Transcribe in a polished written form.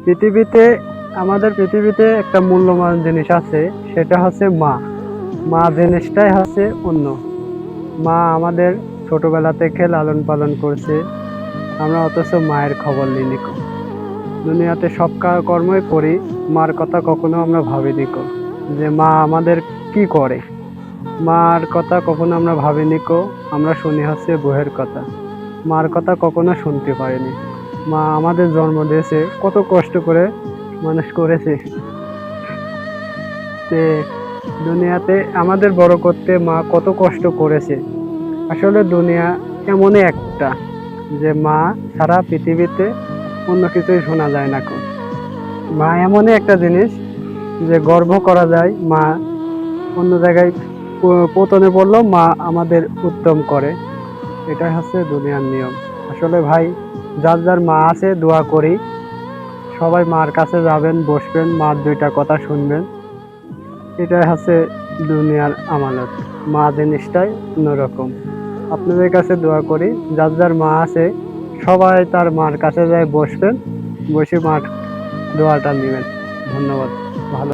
পৃথিবীতে আমাদের পৃথিবীতে একটা মূল্যবান জিনিস আছে, সেটা হচ্ছে মা। মা জিনিসটাই হচ্ছে অন্য। মা আমাদের ছোটবেলা থেকে লালন পালন করছে, আমরা অথচ মায়ের খবর নিই কো। দুনিয়াতে সব কর্মই করি, মার কথা কখনো আমরা ভাবিনি কো, যে মা আমাদের কি করে। মার কথা কখনো আমরা ভাবিনি কো, আমরা শুনি হচ্ছে বউয়ের কথা। মার কথা কখনো শুনতে পারিনি। মা আমাদের জন্ম দিয়েছে, কত কষ্ট করে মানুষ করেছে। তে দুনিয়াতে আমাদের বড় করতে মা কত কষ্ট করেছে। আসলে দুনিয়া এমনই একটা, যে মা সারা পৃথিবীতে অন্য কিছুই শোনা যায় না কো। মা এমনই একটা জিনিস যে গর্ব করা যায়। মা অন্য জায়গায় পতনে পড়লেও মা আমাদের উত্তম করে। এটাই হচ্ছে দুনিয়ার নিয়ম। আসলে ভাই, যার যার মা আছে দোয়া করি সবাই মার কাছে যাবেন, বসবেন, মার দুইটা কথা শুনবেন। এটাই হচ্ছে দুনিয়ার আমানত। মা জিনিসটাই অন্যরকম। আপনাদের কাছে দোয়া করি, যার যার মা আছে সবাই তার মার কাছে যায় বসবেন, বসে মার দোয়াটা নেবেন। ধন্যবাদ। ভালো